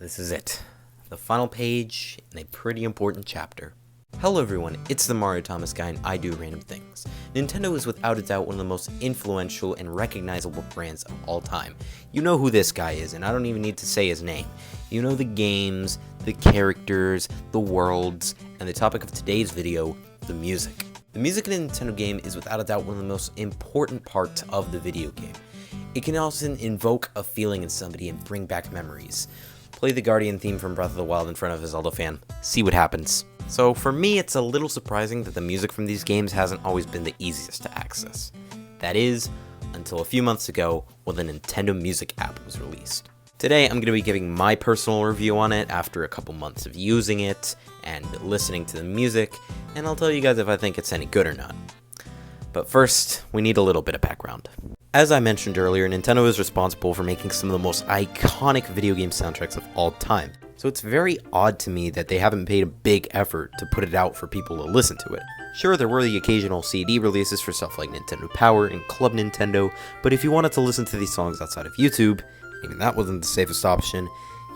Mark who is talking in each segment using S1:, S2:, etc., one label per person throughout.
S1: This is it. The final page in a pretty important chapter. Hello everyone, it's the Mario Thomas guy and I do random things. Nintendo is without a doubt one of the most influential and recognizable brands of all time. You know who this guy is, and I don't even need to say his name. You know the games, the characters, the worlds, and the topic of today's video, the music. The music in a Nintendo game is without a doubt one of the most important parts of the video game. It can also invoke a feeling in somebody and bring back memories. Play the Guardian theme from Breath of the Wild in front of a Zelda fan. See what happens. So for me, it's a little surprising that the music from these games hasn't always been the easiest to access. That is, until a few months ago when the Nintendo Music app was released. Today, I'm going to be giving my personal review on it after a couple months of using it and listening to the music, and I'll tell you guys if I think it's any good or not. But first, we need a little bit of background. As I mentioned earlier, Nintendo is responsible for making some of the most iconic video game soundtracks of all time. So it's very odd to me that they haven't paid a big effort to put it out for people to listen to it. Sure, there were the occasional CD releases for stuff like Nintendo Power and Club Nintendo, but if you wanted to listen to these songs outside of YouTube, even that wasn't the safest option,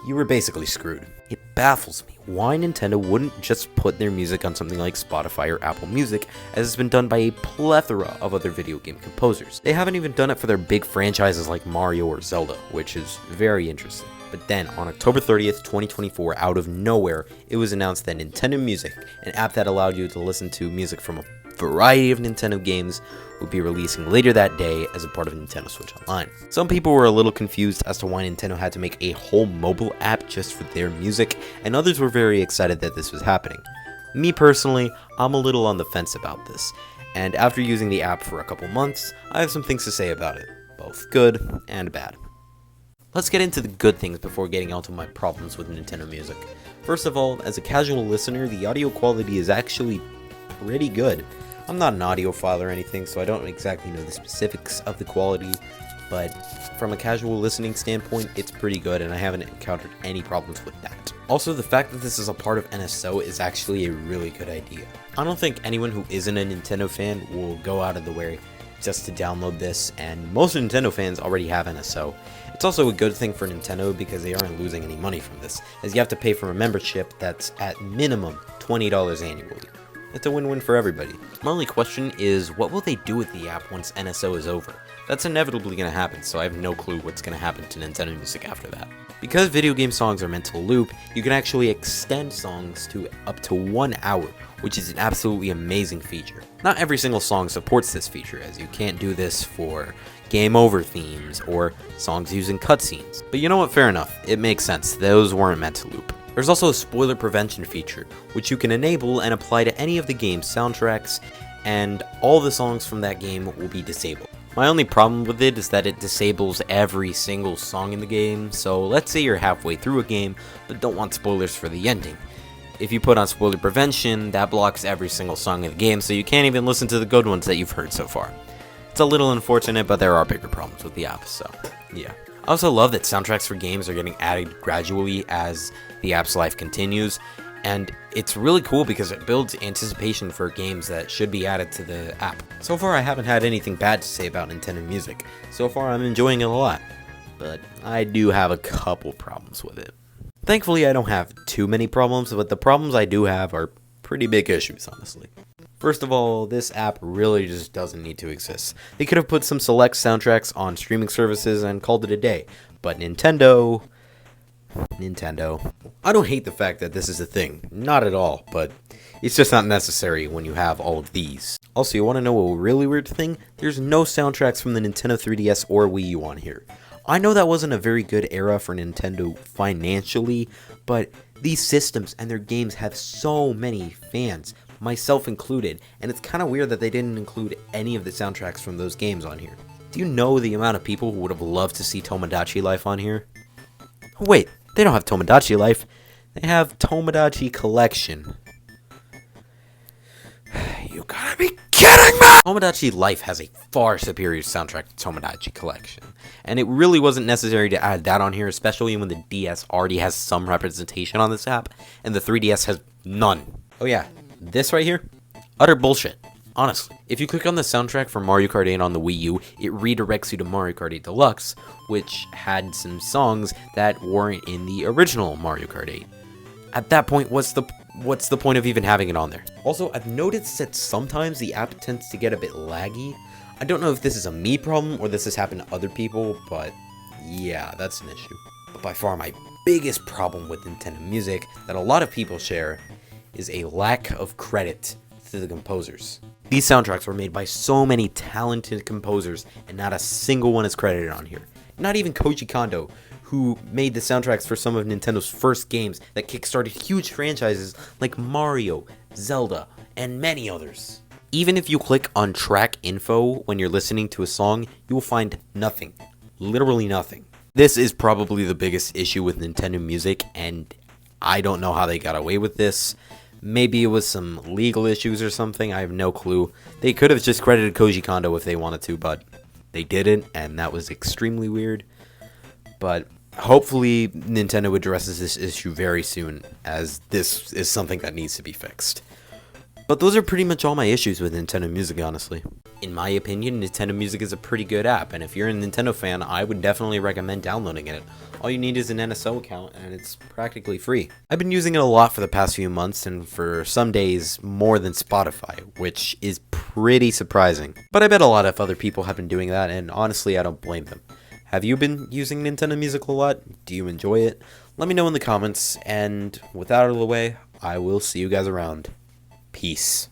S1: you were basically screwed. It baffles me why Nintendo wouldn't just put their music on something like Spotify or Apple Music, as has been done by a plethora of other video game composers. They haven't even done it for their big franchises like Mario or Zelda, which is very interesting. But then, on October 30th, 2024, out of nowhere, it was announced that Nintendo Music, an app that allowed you to listen to music from a variety of Nintendo games, would be releasing later that day as a part of Nintendo Switch Online. Some people were a little confused as to why Nintendo had to make a whole mobile app just for their music, and others were very excited that this was happening. Me personally, I'm a little on the fence about this, and after using the app for a couple months, I have some things to say about it, both good and bad. Let's get into the good things before getting onto my problems with Nintendo Music. First of all, as a casual listener, the audio quality is actually pretty good. I'm not an audiophile or anything, so I don't exactly know the specifics of the quality, but from a casual listening standpoint, it's pretty good, and I haven't encountered any problems with that. Also, the fact that this is a part of NSO is actually a really good idea. I don't think anyone who isn't a Nintendo fan will go out of the way just to download this, and most Nintendo fans already have NSO. It's also a good thing for Nintendo because they aren't losing any money from this, as you have to pay for a membership that's at minimum $20 annually. It's a win-win for everybody. My only question is, what will they do with the app once NSO is over? That's inevitably going to happen, so I have no clue what's going to happen to Nintendo Music after that. Because video game songs are meant to loop, you can actually extend songs to up to 1 hour, which is an absolutely amazing feature. Not every single song supports this feature, as you can't do this for game over themes or songs using cutscenes. But you know what, fair enough, it makes sense, those weren't meant to loop. There's also a spoiler prevention feature, which you can enable and apply to any of the game's soundtracks, and all the songs from that game will be disabled. My only problem with it is that it disables every single song in the game, so let's say you're halfway through a game, but don't want spoilers for the ending. If you put on spoiler prevention, that blocks every single song in the game, so you can't even listen to the good ones that you've heard so far. It's a little unfortunate, but there are bigger problems with the app, so yeah. I also love that soundtracks for games are getting added gradually as the app's life continues, and it's really cool because it builds anticipation for games that should be added to the app. So far I haven't had anything bad to say about Nintendo Music. So far I'm enjoying it a lot, but I do have a couple problems with it. Thankfully I don't have too many problems, but the problems I do have are pretty big issues, honestly. First of all, this app really just doesn't need to exist. They could have put some select soundtracks on streaming services and called it a day, but Nintendo, I don't hate the fact that this is a thing, not at all, but it's just not necessary when you have all of these. Also, you want to know a really weird thing? There's no soundtracks from the Nintendo 3DS or Wii U on here. I know that wasn't a very good era for Nintendo financially, but these systems and their games have so many fans, myself included, and it's kind of weird that they didn't include any of the soundtracks from those games on here. Do you know the amount of people who would have loved to see Tomodachi Life on here? Wait, they don't have Tomodachi Life, they have Tomodachi Collection. You gotta be kidding me! Tomodachi Life has a far superior soundtrack to Tomodachi Collection, and it really wasn't necessary to add that on here, especially when the DS already has some representation on this app, and the 3DS has none. Oh yeah, this right here? Utter bullshit. Honestly, if you click on the soundtrack for Mario Kart 8 on the Wii U, it redirects you to Mario Kart 8 Deluxe, which had some songs that weren't in the original Mario Kart 8. At that point, what's the point of even having it on there? Also, I've noticed that sometimes the app tends to get a bit laggy. I don't know if this is a me problem or this has happened to other people, but yeah, that's an issue. But by far my biggest problem with Nintendo Music that a lot of people share is a lack of credit to the composers. These soundtracks were made by so many talented composers, and not a single one is credited on here. Not even Koji Kondo, who made the soundtracks for some of Nintendo's first games that kickstarted huge franchises like Mario, Zelda, and many others. Even if you click on track info when you're listening to a song, you will find nothing. Literally nothing. This is probably the biggest issue with Nintendo Music, and I don't know how they got away with this. Maybe it was some legal issues or something, I have no clue. They could have just credited Koji Kondo if they wanted to, but they didn't, and that was extremely weird. But hopefully Nintendo addresses this issue very soon, as this is something that needs to be fixed. But those are pretty much all my issues with Nintendo Music, honestly. In my opinion, Nintendo Music is a pretty good app, and if you're a Nintendo fan, I would definitely recommend downloading it. All you need is an NSO account, and it's practically free. I've been using it a lot for the past few months, and for some days, more than Spotify, which is pretty surprising. But I bet a lot of other people have been doing that, and honestly, I don't blame them. Have you been using Nintendo Music a lot? Do you enjoy it? Let me know in the comments, and with that out of the way, I will see you guys around. Peace.